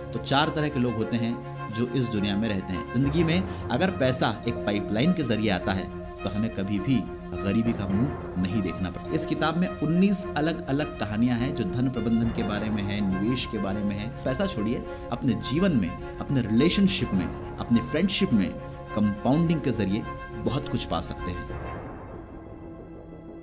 तो 4 तरह के लोग होते हैं जो इस दुनिया में रहते हैं। जिंदगी में अगर पैसा एक पाइपलाइन के जरिए आता है तो हमें कभी भी गरीबी का मुंह नहीं देखना पड़ता। इस किताब में 19 अलग अलग कहानियां हैं जो धन प्रबंधन के बारे में है, निवेश के बारे में है। पैसा छोड़िए, अपने जीवन में, अपने रिलेशनशिप में, अपनी फ्रेंडशिप में कंपाउंडिंग के जरिए बहुत कुछ पा सकते हैं।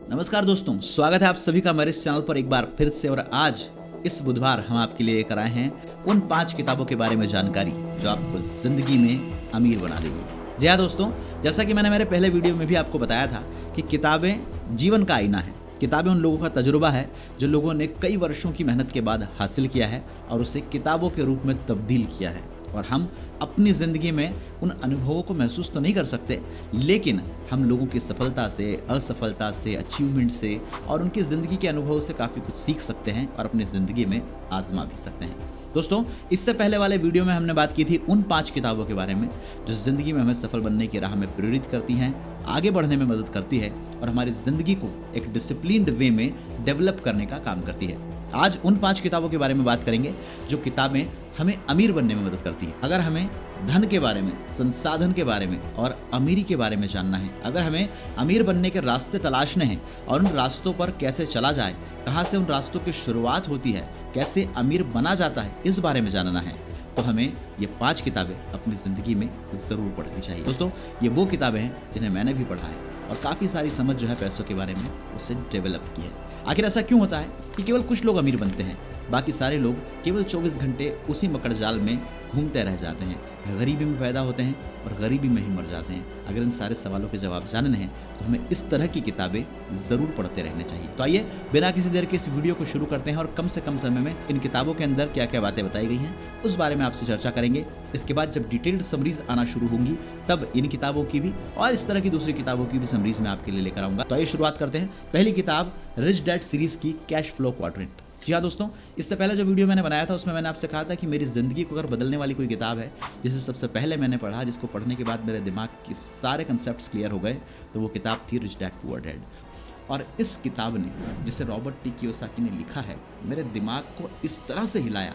नमस्कार दोस्तों, स्वागत है आप सभी का मेरे इस चैनल पर एक बार फिर से। और आज इस बुधवार हम आपके लिए लेकर आए हैं उन 5 किताबों के बारे में जानकारी जो आपको जिंदगी में अमीर बना देगी। जी हाँ दोस्तों, जैसा कि मैंने मेरे पहले वीडियो में भी आपको बताया था कि किताबें जीवन का आईना है। किताबें उन लोगों का तजुर्बा है जो लोगों ने कई वर्षों की मेहनत के बाद हासिल किया है और उसे किताबों के रूप में तब्दील किया है। और हम अपनी ज़िंदगी में उन अनुभवों को महसूस तो नहीं कर सकते, लेकिन हम लोगों की सफलता से, असफलता से, अचीवमेंट से और उनकी ज़िंदगी के अनुभव से काफ़ी कुछ सीख सकते हैं और अपनी ज़िंदगी में आजमा भी सकते हैं। दोस्तों, इससे पहले वाले वीडियो में हमने बात की थी उन 5 किताबों के बारे में जो ज़िंदगी में हमें सफल बनने की राह में प्रेरित करती हैं, आगे बढ़ने में मदद करती है और हमारी ज़िंदगी को एक डिसिप्लिन्ड वे में डेवलप करने का काम करती है। आज उन 5 किताबों के बारे में बात करेंगे जो किताबें हमें अमीर बनने में मदद करती है। अगर हमें धन के बारे में, संसाधन के बारे में और अमीरी के बारे में जानना है, अगर हमें अमीर बनने के रास्ते तलाशने हैं और उन रास्तों पर कैसे चला जाए, कहाँ से उन रास्तों की शुरुआत होती है, कैसे अमीर बना जाता है, इस बारे में जानना है, तो हमें ये 5 किताबें अपनी ज़िंदगी में ज़रूर पढ़नी चाहिए। दोस्तों, ये वो किताबें हैं जिन्हें मैंने भी पढ़ा है और काफ़ी सारी समझ जो है पैसों के बारे में उससे डेवलप की है। आखिर ऐसा क्यों होता है कि केवल कुछ लोग अमीर बनते हैं, बाकी सारे लोग केवल 24 घंटे उसी मकड़जाल में घूमते रह जाते हैं, गरीबी में पैदा होते हैं और गरीबी में ही मर जाते हैं? अगर इन सारे सवालों के जवाब जानने हैं तो हमें इस तरह की किताबें ज़रूर पढ़ते रहने चाहिए। तो आइए बिना किसी देर के इस वीडियो को शुरू करते हैं और कम से कम समय में इन किताबों के अंदर क्या क्या बातें बताई गई हैं उस बारे में आपसे चर्चा करेंगे। इसके बाद जब डिटेल्ड समरीज आना शुरू होंगी तब इन किताबों की भी और इस तरह की दूसरी किताबों की भी समरीज मैं आपके लिए लेकर आऊँगा। तो आइए शुरुआत करते हैं। पहली किताब रिच डैड सीरीज़ की कैश फ्लो क्वाड्रेंट। जी हाँ दोस्तों, इससे पहले जो वीडियो मैंने बनाया था उसमें मैंने आपसे कहा था कि मेरी ज़िंदगी को अगर बदलने वाली कोई किताब है जिसे सबसे पहले मैंने पढ़ा, जिसको पढ़ने के बाद मेरे दिमाग के सारे कंसेप्ट्स क्लियर हो गए, तो वो किताब थी रिच डैड पुअर डैड। और इस किताब ने, जिसे रॉबर्ट टी कियोसाकी ने लिखा है, मेरे दिमाग को इस तरह से हिलाया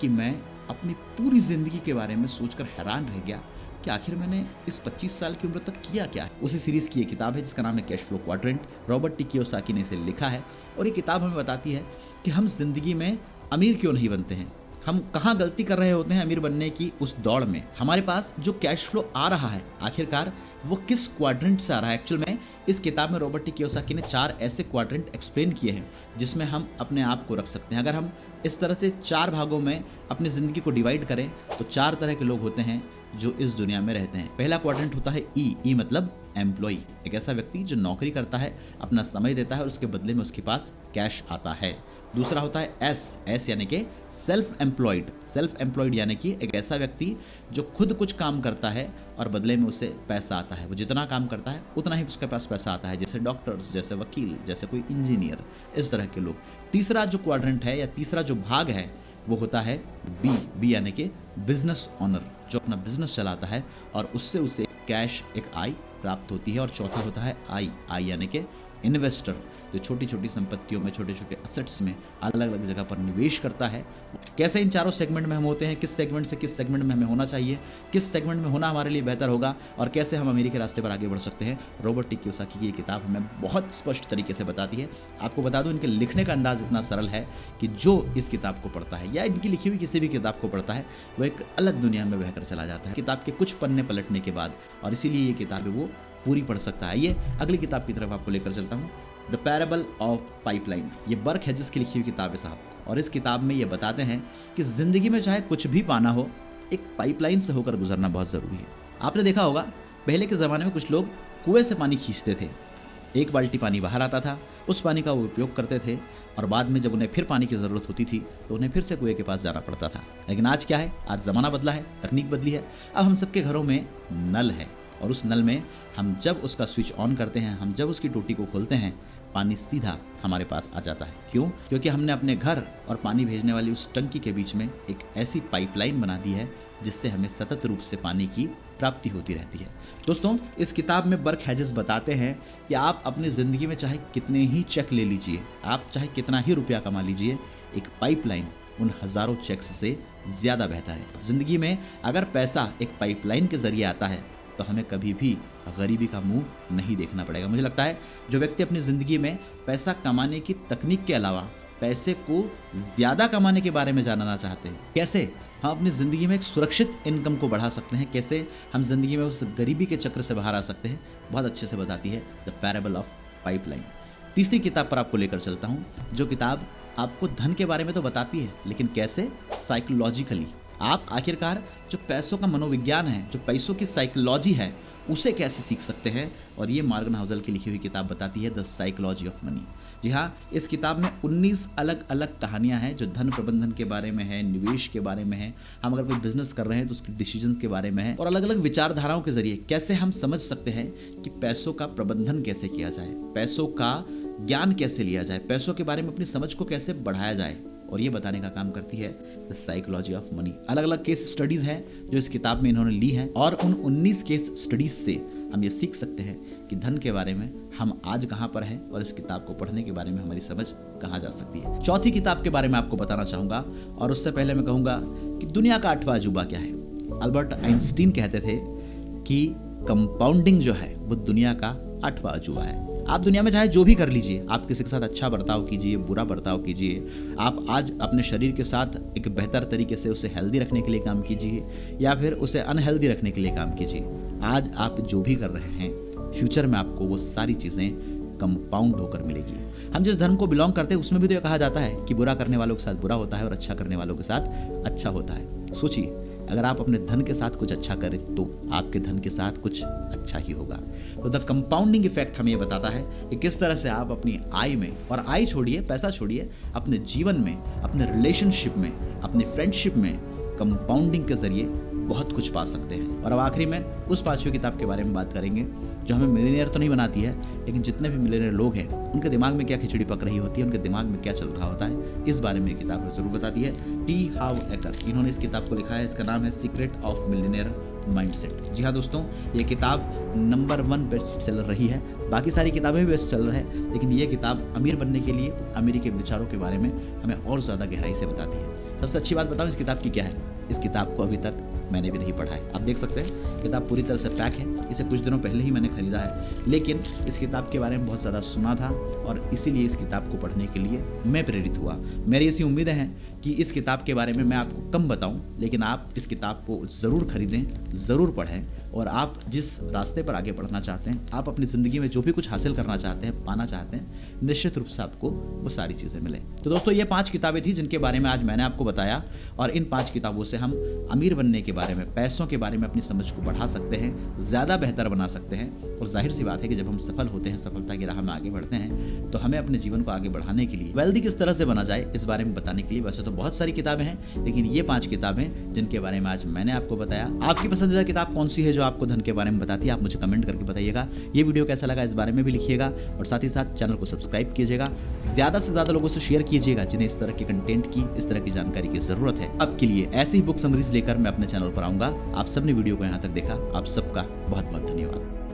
कि मैं अपनी पूरी ज़िंदगी के बारे में सोचकर हैरान रह गया कि आखिर मैंने इस 25 साल की उम्र तक किया क्या है। उसी सीरीज़ की ये किताब है जिसका नाम है cash flow quadrant. Robert T Kiyosaki ने इसे लिखा है और ये किताब हमें बताती है कि हम जिंदगी में अमीर क्यों नहीं बनते हैं, हम कहाँ गलती कर रहे होते हैं अमीर बनने की उस दौड़ में। हमारे पास जो कैश फ्लो आ रहा है आखिरकार वो किस क्वाड्रेंट से आ रहा है। एक्चुअल में इस किताब में रॉबर्ट टी कियोसाकी ने 4 ऐसे क्वाड्रेंट एक्सप्लेन किए हैं जिसमें हम अपने आप को रख सकते हैं। अगर हम इस तरह से 4 भागों में अपनी ज़िंदगी को डिवाइड करें तो 4 तरह के लोग होते हैं जो इस दुनिया में रहते हैं। पहला क्वाड्रेंट होता है ई मतलब एम्प्लॉई, एक ऐसा व्यक्ति जो नौकरी करता है, अपना समय देता है और उसके बदले में उसके पास कैश आता है। दूसरा होता है एस यानी कि सेल्फ एम्प्लॉयड यानी कि एक ऐसा व्यक्ति जो खुद कुछ काम करता है और बदले में उसे पैसा आता है। वो जितना काम करता है उतना ही उसके पास पैसा आता है, जैसे डॉक्टर्स, जैसे वकील, जैसे कोई इंजीनियर, इस तरह के लोग। तीसरा जो क्वाड्रेंट है या तीसरा जो भाग है वो होता है बी यानी कि बिजनेस ओनर, जो अपना बिजनेस चलाता है और उससे उसे कैश, एक आय प्राप्त होती है। और चौथा होता है आई यानी कि इन्वेस्टर, जो छोटी छोटी संपत्तियों में, छोटे छोटे असेट्स में अलग अलग जगह पर निवेश करता है। कैसे इन चारों सेगमेंट में हम होते हैं, किस सेगमेंट से किस सेगमेंट में हमें होना चाहिए, किस सेगमेंट में होना हमारे लिए बेहतर होगा और कैसे हम अमीरी के रास्ते पर आगे बढ़ सकते हैं, रॉबर्ट टी कियोसाकी की ये किताब हमें बहुत स्पष्ट तरीके से बताती है। आपको बता दूं, इनके लिखने का अंदाज इतना सरल है कि जो इस किताब को पढ़ता है या इनकी लिखी हुई किसी भी किताब को पढ़ता है वो एक अलग दुनिया में बहकर चला जाता है किताब के कुछ पन्ने पलटने के बाद। और इसीलिए ये किताब है वो पूरी पढ़ सकता है। आइए अगली किताब की तरफ आपको लेकर चलता हूँ, द पैराबल ऑफ पाइपलाइन। ये बर्क हेजेस की लिखी हुई किताब है साहब, और इस किताब में ये बताते हैं कि ज़िंदगी में चाहे कुछ भी पाना हो, एक पाइपलाइन से होकर गुजरना बहुत ज़रूरी है। आपने देखा होगा पहले के ज़माने में कुछ लोग कुएं से पानी खींचते थे, एक बाल्टी पानी बाहर आता था, उस पानी का वो उपयोग करते थे और बाद में जब उन्हें फिर पानी की ज़रूरत होती थी तो उन्हें फिर से कुएं के पास जाना पड़ता था। लेकिन आज क्या है, आज ज़माना बदला है, तकनीक बदली है। अब हम सबके घरों में नल है और उस नल में हम जब उसका स्विच ऑन करते हैं, हम जब उसकी टोटी को खोलते हैं, पानी सीधा हमारे पास आ जाता है। क्यों? क्योंकि हमने अपने घर और पानी भेजने वाली उस टंकी के बीच में एक ऐसी पाइपलाइन बना दी है जिससे हमें सतत रूप से पानी की प्राप्ति होती रहती है। दोस्तों, इस किताब में बर्क हेजेस बताते हैं कि आप अपनी ज़िंदगी में चाहे कितने ही चेक ले लीजिए, आप चाहे कितना ही रुपया कमा लीजिए, एक पाइपलाइन उन हजारों चेक्स से ज़्यादा बेहतर है। ज़िंदगी में अगर पैसा एक पाइपलाइन के ज़रिए आता है तो हमें कभी भी गरीबी का मुंह नहीं देखना पड़ेगा। मुझे लगता है जो व्यक्ति अपनी ज़िंदगी में पैसा कमाने की तकनीक के अलावा पैसे को ज़्यादा कमाने के बारे में जानना चाहते हैं, कैसे हम अपनी ज़िंदगी में एक सुरक्षित इनकम को बढ़ा सकते हैं, कैसे हम ज़िंदगी में उस गरीबी के चक्र से बाहर आ सकते हैं, बहुत अच्छे से बताती है द पैराबल ऑफ पाइपलाइन। तीसरी किताब पर आपको लेकर चलता हूँ, जो किताब आपको धन के बारे में तो बताती है, लेकिन कैसे साइकोलॉजिकली आप आखिरकार जो पैसों का मनोविज्ञान है, जो पैसों की साइकोलॉजी है, उसे कैसे सीख सकते हैं। और ये मॉर्गन हाउसल की लिखी हुई किताब बताती है द साइकोलॉजी ऑफ मनी। जी हाँ, इस किताब में 19 अलग अलग कहानियां हैं जो धन प्रबंधन के बारे में है, निवेश के बारे में है, हम अगर कोई बिजनेस कर रहे हैं तो उसके डिसीजंस के बारे में है, और अलग अलग विचारधाराओं के जरिए कैसे हम समझ सकते हैं कि पैसों का प्रबंधन कैसे किया जाए, पैसों का ज्ञान कैसे लिया जाए, पैसों के बारे में अपनी समझ को कैसे बढ़ाया जाए। और ये बताने का काम करती है द साइकोलॉजी ऑफ मनी। अलग अलग केस स्टडीज हैं जो इस किताब में इन्होंने ली हैं, और उन 19 केस स्टडीज से हम ये सीख सकते हैं कि धन के बारे में हम आज कहाँ पर हैं और इस किताब को पढ़ने के बारे में हमारी समझ कहाँ जा सकती है। चौथी किताब के बारे में आपको बताना चाहूँगा, और उससे पहले मैं कहूँगा कि दुनिया का 8वां अजूबा क्या है। अल्बर्ट आइंस्टीन कहते थे कि कंपाउंडिंग जो है वो दुनिया का 8वां अजूबा है। आप दुनिया में चाहे जो भी कर लीजिए, आप किसी के साथ अच्छा बर्ताव कीजिए, बुरा बर्ताव कीजिए, आप आज अपने शरीर के साथ एक बेहतर तरीके से उसे हेल्दी रखने के लिए काम कीजिए या फिर उसे अनहेल्दी रखने के लिए काम कीजिए। आज आप जो भी कर रहे हैं, फ्यूचर में आपको वो सारी चीज़ें कंपाउंड होकर मिलेगी। हम जिस धर्म को बिलोंग करते हैं उसमें भी तो ये कहा जाता है कि बुरा करने वालों के साथ बुरा होता है और अच्छा करने वालों के साथ अच्छा होता है। सोचिए, अगर आप अपने धन के साथ कुछ अच्छा करें तो आपके धन के साथ कुछ अच्छा ही होगा। तो द कंपाउंडिंग इफेक्ट हमें ये बताता है कि किस तरह से आप अपनी आय में, और आय छोड़िए, पैसा छोड़िए, अपने जीवन में, अपने रिलेशनशिप में, अपनी फ्रेंडशिप में कंपाउंडिंग के जरिए बहुत कुछ पा सकते हैं। और अब आखिरी में उस 5वीं किताब के बारे में बात करेंगे जो हमें मिलियनेयर तो नहीं बनाती है, लेकिन जितने भी मिलियनेयर लोग हैं उनके दिमाग में क्या खिचड़ी पक रही होती है, उनके दिमाग में क्या चल रहा होता है, इस बारे में किताब जरूर बताती है। टी हाव एकर, इन्होंने इस किताब को लिखा है, इसका नाम है सीक्रेट ऑफ मिलियनेयर माइंडसेट। जी हाँ दोस्तों, ये किताब नंबर 1 बेस्ट सेलर रही है। बाकी सारी किताबें भी बेस्ट सेलर है, लेकिन ये किताब अमीर बनने के लिए अमीरी के विचारों के बारे में हमें और ज़्यादा गहराई से बताती है। सबसे अच्छी बात बताऊँ इस किताब की क्या है, इस किताब को अभी तक मैंने भी नहीं पढ़ा है। आप देख सकते हैं किताब पूरी तरह से पैक है, इसे कुछ दिनों पहले ही मैंने खरीदा है, लेकिन इस किताब के बारे में बहुत ज़्यादा सुना था और इसीलिए इस किताब को पढ़ने के लिए मैं प्रेरित हुआ। मेरी ऐसी उम्मीदें हैं कि इस किताब के बारे में मैं आपको कम बताऊं, लेकिन आप इस किताब को ज़रूर खरीदें, ज़रूर पढ़ें, और आप जिस रास्ते पर आगे बढ़ना चाहते हैं, आप अपनी ज़िंदगी में जो भी कुछ हासिल करना चाहते हैं, पाना चाहते हैं, निश्चित रूप से आपको वो सारी चीज़ें मिलें। तो दोस्तों, ये 5 किताबें थी जिनके बारे में आज मैंने आपको बताया, और इन 5 किताबों से हम अमीर बनने के बारे में, पैसों के बारे में अपनी समझ को बढ़ा सकते हैं, ज़्यादा बेहतर बना सकते हैं। और जाहिर सी बात है कि जब हम सफल होते हैं, सफलता की राह में आगे बढ़ते हैं, तो हमें अपने जीवन को आगे बढ़ाने के लिए वेल्दी किस तरह से बना जाए, इस बारे में बताने के लिए वैसे तो बहुत सारी किताबें हैं, लेकिन ये 5 किताबें जिनके बारे में आज मैंने आपको बताया। आपकी पसंदीदा किताब कौन सी है जो आपको धन के बारे में बताती है, आप मुझे कमेंट करके बताइएगा। ये वीडियो कैसा लगा इस बारे में भी लिखिएगा, और साथ ही साथ चैनल को सब्सक्राइब कीजिएगा, ज़्यादा से ज़्यादा लोगों से शेयर कीजिएगा जिन्हें इस तरह के कंटेंट की, इस तरह की जानकारी की ज़रूरत है। आपके लिए ऐसी ही बुक समरीज लेकर मैं अपने चैनल पर आऊँगा। आप सबने वीडियो को यहाँ तक देखा, आप सबका बहुत बहुत धन्यवाद।